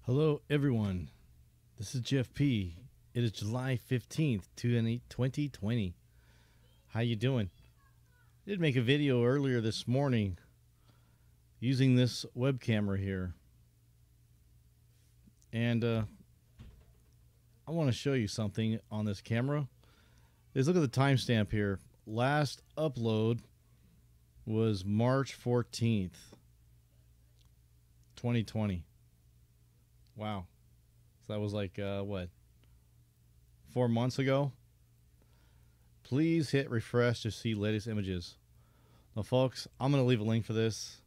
Hello, everyone. This is Jeff P. It is July 15th, 2020. How you doing? I did make a video earlier this morning using this web camera here. And I want to show you something on this camera. Look at the timestamp here. Last upload was March 14th, 2020. Wow. So that was like, 4 months ago? Please hit refresh to see latest images. Now, folks, I'm going to leave a link for this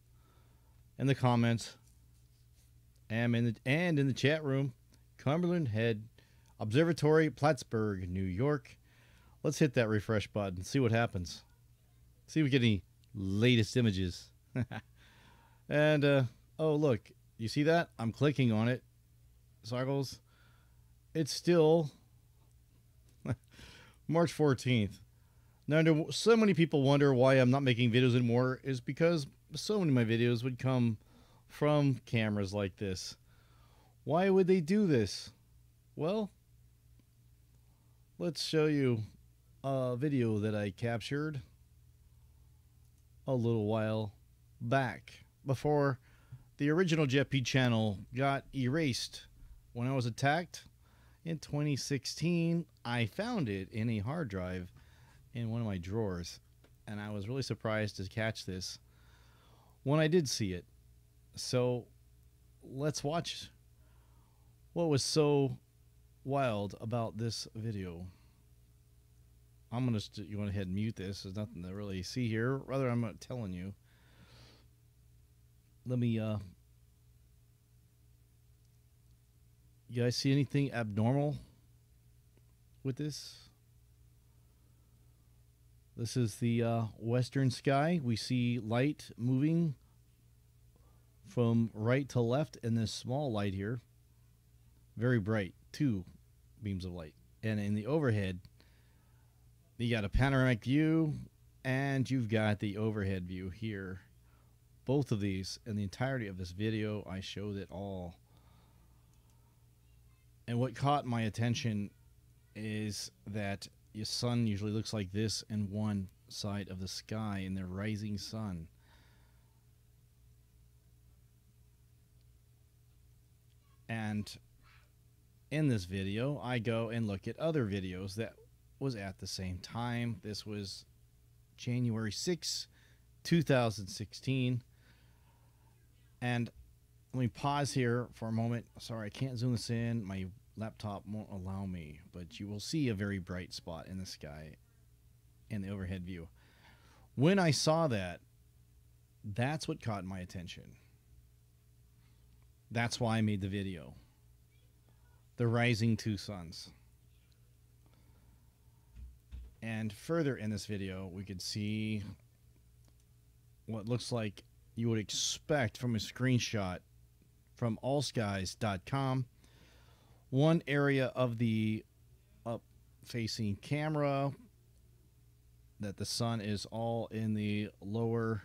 in the comments and in the chat room. Cumberland Head Observatory, Plattsburgh, New York. Let's hit that refresh button and see what happens. See if we get any latest images. And, oh, look. You see that? I'm clicking on it. Cycles. It's still March 14th. Now, so many people wonder why I'm not making videos anymore is because so many of my videos would come from cameras like this. Why would they do this? Well, let's show you a video that I captured a little while back before the original Jeff P channel got erased. When I was attacked in 2016, I found it in a hard drive in one of my drawers, and I was really surprised to catch this when I did see it. So let's watch what was so wild about this video. I'm going to go ahead and mute this. There's nothing to really see here. Rather, I'm not telling you. Let me, you guys see anything abnormal with this? This is the western sky. We see light moving from right to left in this small light here. Very bright, 2 beams of light. And in the overhead, you got a panoramic view, and you've got the overhead view here. Both of these, in the entirety of this video, I showed it all. And what caught my attention is that your sun usually looks like this in one side of the sky in the rising sun. And in this video, I go and look at other videos that was at the same time. This was January 6, 2016. And let me pause here for a moment. Sorry, I can't zoom this in. My laptop won't allow me, but you will see a very bright spot in the sky in the overhead view. When I saw that, that's what caught my attention. That's why I made the video. The rising 2 suns. And further in this video, we could see what looks like you would expect from a screenshot from allskies.com. One area of the up-facing camera that the sun is all in the lower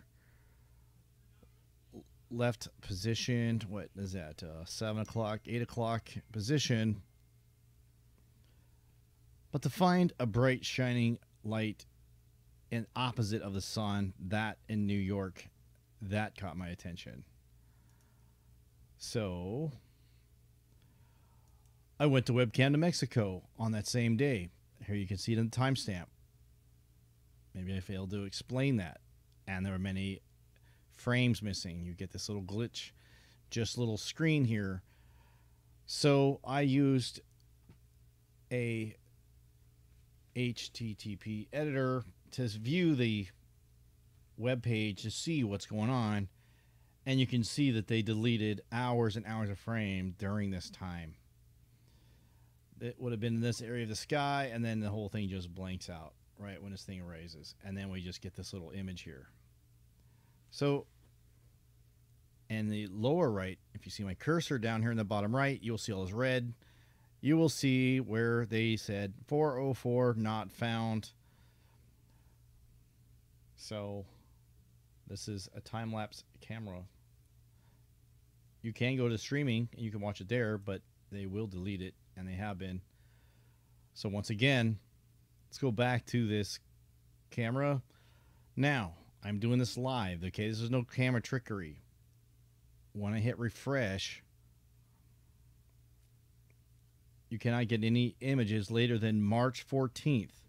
left position. What is that? 7 o'clock, 8 o'clock position. But to find a bright shining light in opposite of the sun, that in New York, that caught my attention. So I went to webcam to Mexico on that same day. Here you can see it in the timestamp. Maybe I failed to explain that. And there were many frames missing. You get this little glitch, just little screen here. So I used a HTTP editor to view the web page to see what's going on, and you can see that they deleted hours and hours of frame during this time. It would have been in this area of the sky, and then the whole thing just blanks out right when this thing arises, and then we just get this little image here. So in the lower right, if you see my cursor down here in the bottom right, you'll see all this red. You will see where they said 404 not found. So this is a time-lapse camera You can go to streaming and you can watch it there, but they will delete it, and they have been. So once again, let's go back to this camera. Now, I'm doing this live, okay? This is no camera trickery. When I hit refresh, you cannot get any images later than March 14th.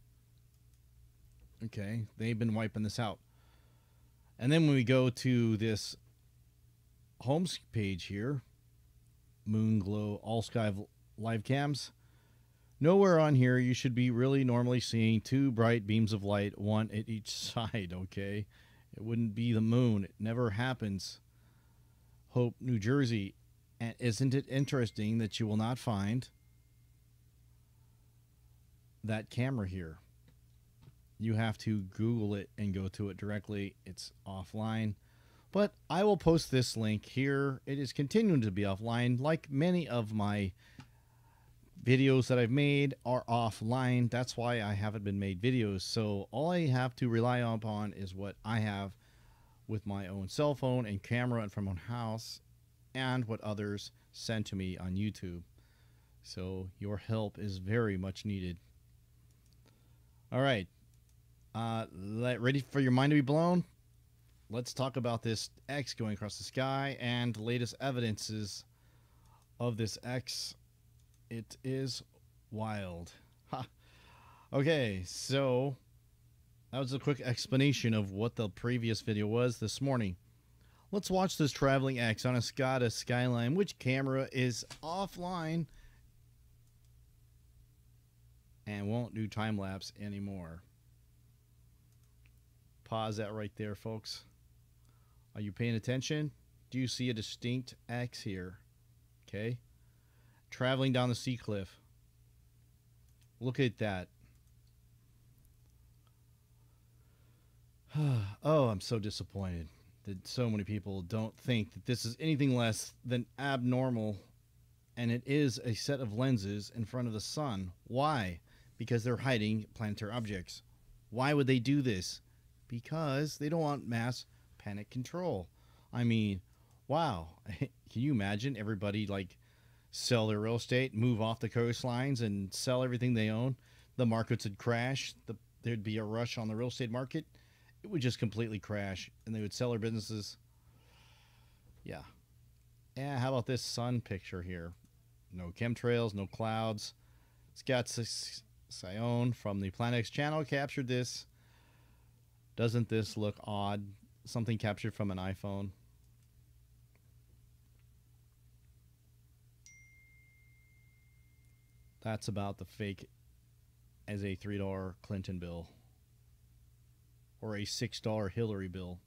Okay, they've been wiping this out. And then when we go to this home page here, Moonglow All Sky Live Cams, nowhere on here you should be really normally seeing two bright beams of light, one at each side, okay? It wouldn't be the moon. It never happens. Hope, New Jersey. And isn't it interesting that you will not find that camera here? You have to Google it and go to it directly. It's offline. But I will post this link here. It is continuing to be offline. Like many of my videos that I've made are offline. That's why I haven't been made videos. So all I have to rely upon is what I have with my own cell phone and camera and from my own house, and what others send to me on YouTube. So your help is very much needed. All right. Ready for your mind to be blown? Let's talk about this X going across the sky and the latest evidences of this X. It is wild. Ha. Okay, so that was a quick explanation of what the previous video was this morning. Let's watch this traveling X on a Skoda Skyline, which camera is offline and won't do time-lapse anymore. Pause that right there, folks. Are you paying attention? Do you see a distinct X here? Okay. Traveling down the sea cliff. Look at that. Oh, I'm so disappointed that so many people don't think that this is anything less than abnormal, and it is a set of lenses in front of the sun. Why? Because they're hiding planetary objects. Why would they do this? Because they don't want mass panic control. I mean, wow. Can you imagine everybody like sell their real estate, move off the coastlines, and sell everything they own? The markets would crash. There'd be a rush on the real estate market. It would just completely crash, and they would sell their businesses. Yeah. Yeah, how about this sun picture here? No chemtrails, no clouds. Scott Sion from the Planet X channel captured this. Doesn't this look odd? Something captured from an iPhone. That's about the fake as a $3 Clinton bill. Or a $6 Hillary bill.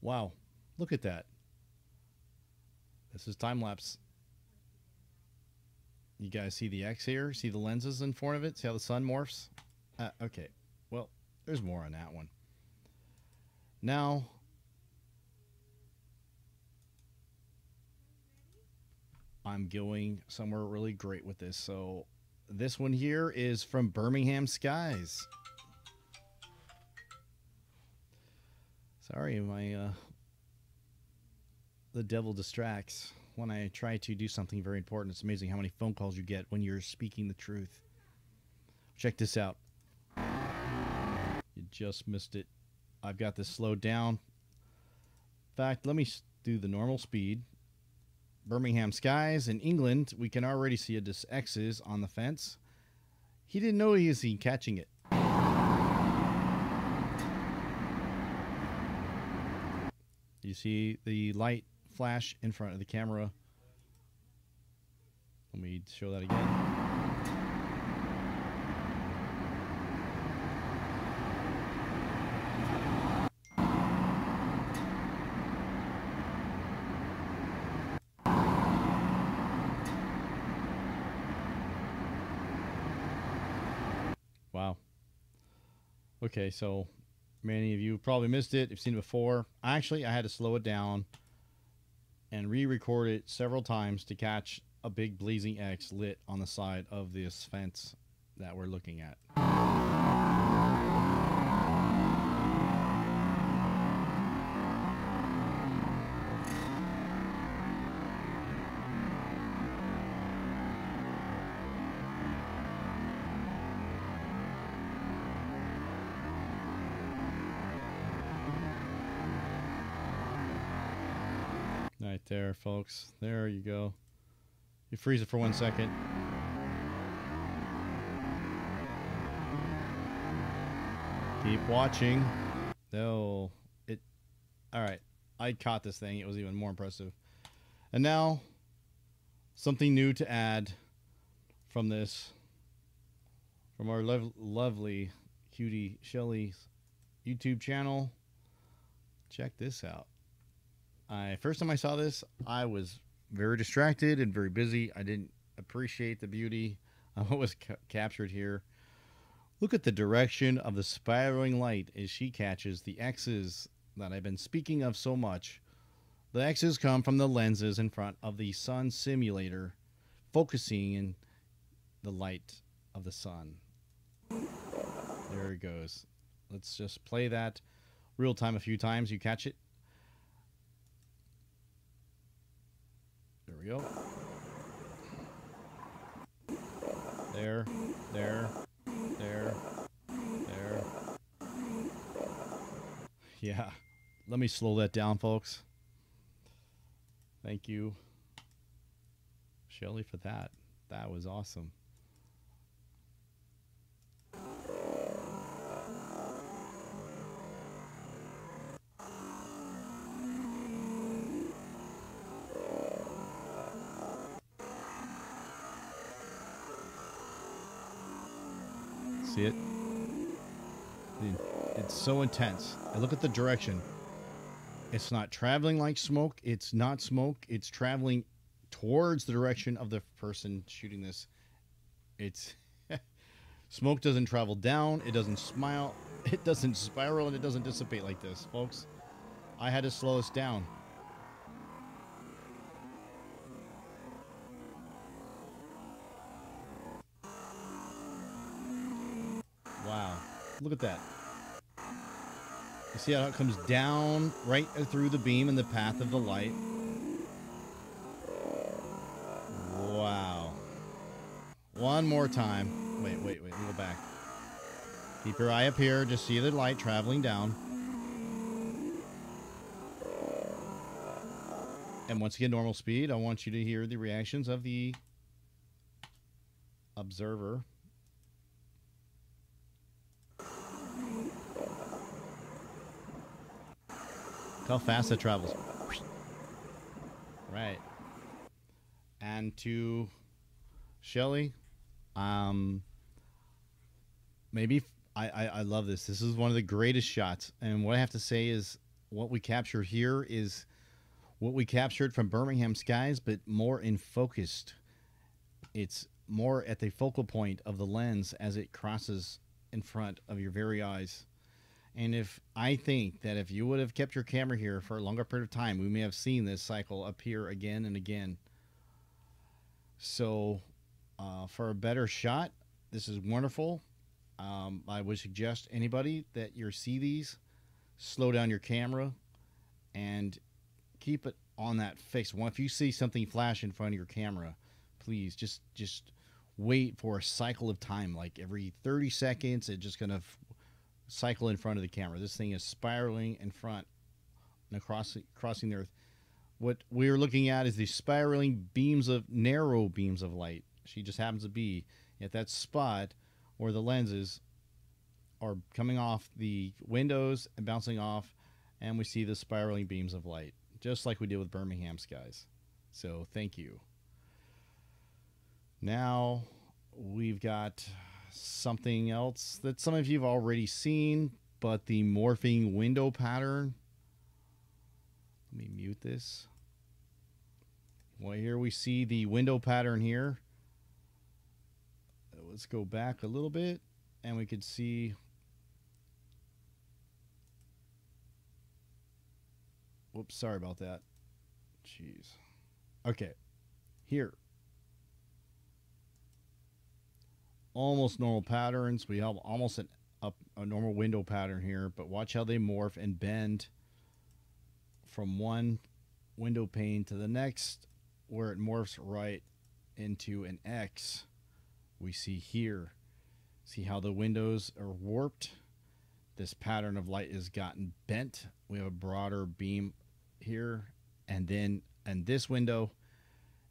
Wow. Look at that. This is time-lapse. You guys see the X here? See the lenses in front of it? See how the sun morphs? Okay. Well, there's more on that one. Now, I'm going somewhere really great with this. So, this one here is from Birmingham Skies. Sorry, the devil distracts when I try to do something very important. It's amazing how many phone calls you get when you're speaking the truth. Check this out. You just missed it. I've got this slowed down. In fact, let me do the normal speed. Birmingham Skies in England, we can already see this X's on the fence. He didn't know he was catching it. You see the light flash in front of the camera. Let me show that again. Wow. Okay, so many of you probably missed it. You've seen it before. Actually, I had to slow it down and re-record it several times to catch a big blazing X lit on the side of this fence that we're looking at. there, folks. There you go. You freeze it for 1 second. Keep watching. No, it. All right, I caught this thing. It was even more impressive. And now, something new to add from this, from our lovely cutie Shelly's YouTube channel. Check this out. First time I saw this, I was very distracted and very busy. I didn't appreciate the beauty of what was captured here. Look at the direction of the spiraling light as she catches the X's that I've been speaking of so much. The X's come from the lenses in front of the sun simulator, focusing in the light of the sun. There it goes. Let's just play that real time a few times. You catch it. There we go. There, there, there, there. Yeah. Let me slow that down, folks. Thank you, Shelly, for that. That was awesome. See it? It's so intense. And look at the direction. It's not traveling like smoke. It's not smoke. It's traveling towards the direction of the person shooting this. It's smoke doesn't travel down. It doesn't smile. It doesn't spiral, and it doesn't dissipate like this, folks. I had to slow us down. Wow. Look at that. You see how it comes down right through the beam in the path of the light? Wow. One more time. Wait. Let me go back. Keep your eye up here. Just see the light traveling down. And once again, normal speed. I want you to hear the reactions of the observer. How fast it travels. Right. And to Shelly, maybe I love this. This is one of the greatest shots. And what I have to say is what we capture here is what we captured from Birmingham Skies, but more in focused. It's more at the focal point of the lens as it crosses in front of your very eyes. And if I think that if you would have kept your camera here for a longer period of time, we may have seen this cycle appear again and again. So for a better shot, this is wonderful. I would suggest anybody that you see these, slow down your camera and keep it on that fixed one. If you see something flash in front of your camera, please just wait for a cycle of time, like every 30 seconds. It's just gonna cycle in front of the camera. This thing is spiraling in front and crossing the earth. What we're looking at is the spiraling narrow beams of light. She just happens to be at that spot where the lenses are coming off the windows and bouncing off, and we see the spiraling beams of light, just like we did with Birmingham Skies. So thank you. Now we've got something else that some of you have already seen, but the morphing window pattern. Let me mute this. Well, here we see the window pattern here. Let's go back a little bit and we could see whoops, sorry about that. Jeez. Okay. Here. Almost normal patterns. We have almost a normal window pattern here, but watch how they morph and bend from one window pane to the next, where it morphs right into an X. We see here. See how the windows are warped? This pattern of light has gotten bent. We have a broader beam here, and then And this window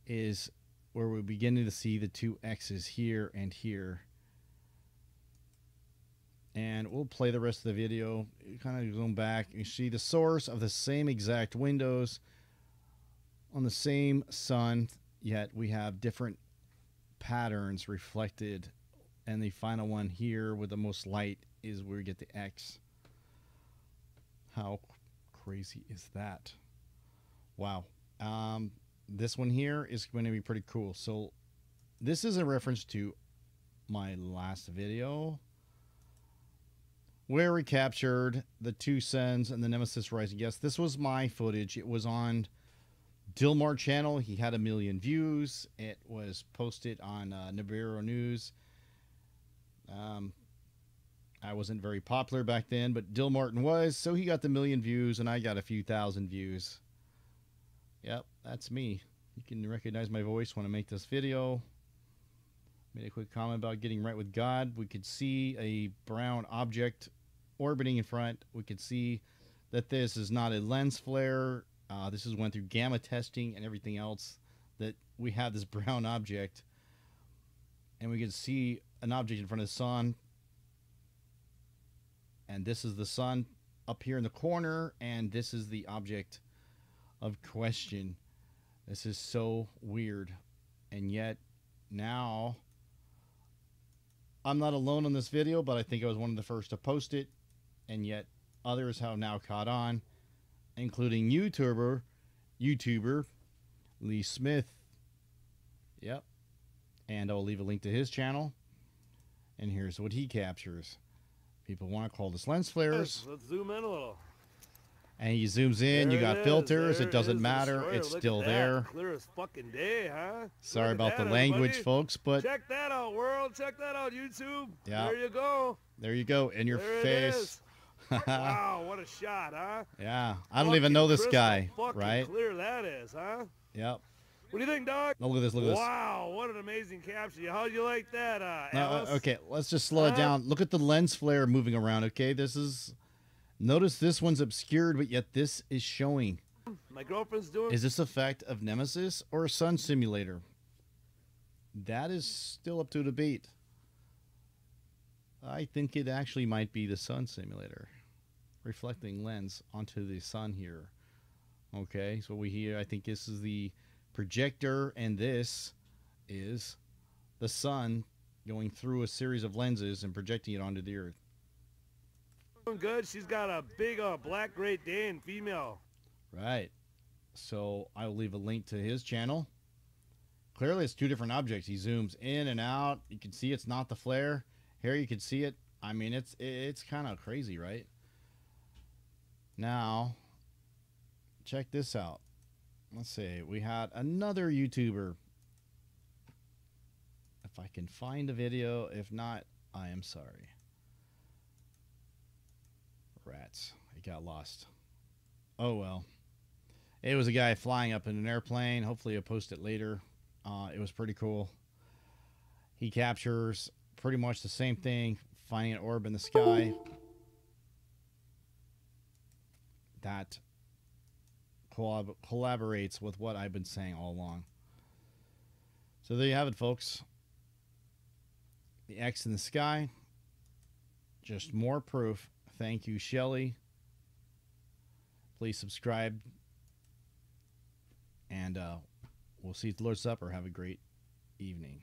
is where we're beginning to see the two X's here and here. And we'll play the rest of the video. Kind of zoom back. You see the source of the same exact windows on the same sun, yet we have different patterns reflected. And the final one here with the most light is where we get the X. How crazy is that? Wow. This one here is going to be pretty cool. So this is a reference to my last video where we captured the two suns and the Nemesis rising. Yes, this was my footage. It was on Dilmar channel. He had 1 million views. It was posted on Nibiru News. I wasn't very popular back then, but Dilmartin was, so he got the 1 million views, and I got a few thousand views. Yep, that's me. You can recognize my voice when I make this video. Made a quick comment about getting right with God. We could see a brown object orbiting in front. We could see that this is not a lens flare. This is went through gamma testing and everything else, that we have this brown object. And we can see an object in front of the sun. And this is the sun up here in the corner. And this is the object of question. This is so weird. And yet now I'm not alone on this video, but I think I was one of the first to post it. And yet others have now caught on, including YouTuber Lee Smith. Yep. And I'll leave a link to his channel. And here's what he captures. People want to call this lens flares. Let's zoom in a little. And he zooms in. There you got filters. It doesn't matter. Destroyer. It's Look still at that. there. Clear as fucking day, huh? Sorry Look at about the that, language, everybody. folks, but Check that out, world. Check that out, YouTube. Yeah. There you go. There you go. In your There it face. is. Wow, what a shot, huh? Yeah. I don't even Fucking know this crystal guy, fucking right? clear that is, huh? Yep. What do you think, dog? Oh, look at this. Look at this. Wow, what an amazing capture. How'd you like that, No, Alice? okay, let's just slow it down. Look at the lens flare moving around, okay? This is... Notice this one's obscured, but yet this is showing. My girlfriend's doing... Is this effect of Nemesis or a sun simulator? That is still up to debate. I think it actually might be the sun simulator. Reflecting lens onto the sun here. Okay, so we hear, I think this is the projector, and this is the sun going through a series of lenses and projecting it onto the earth. Doing good. She's got a big black Great Dane female. Right. So I'll leave a link to his channel. Clearly it's two different objects. He zooms in and out. You can see it's not the flare. Here you can see it. I mean, it's kind of crazy, right? Now, check this out. Let's see. We had another YouTuber. If I can find a video. If not, I am sorry. Rats. It got lost. Oh, well. It was a guy flying up in an airplane. Hopefully I'll post it later. It was pretty cool. He captures pretty much the same thing. Finding an orb in the sky. That collaborates with what I've been saying all along. So there you have it, folks. The X in the sky. Just more proof. Thank you, Shelly. Please subscribe. And we'll see you at the Lord's Supper. Have a great evening.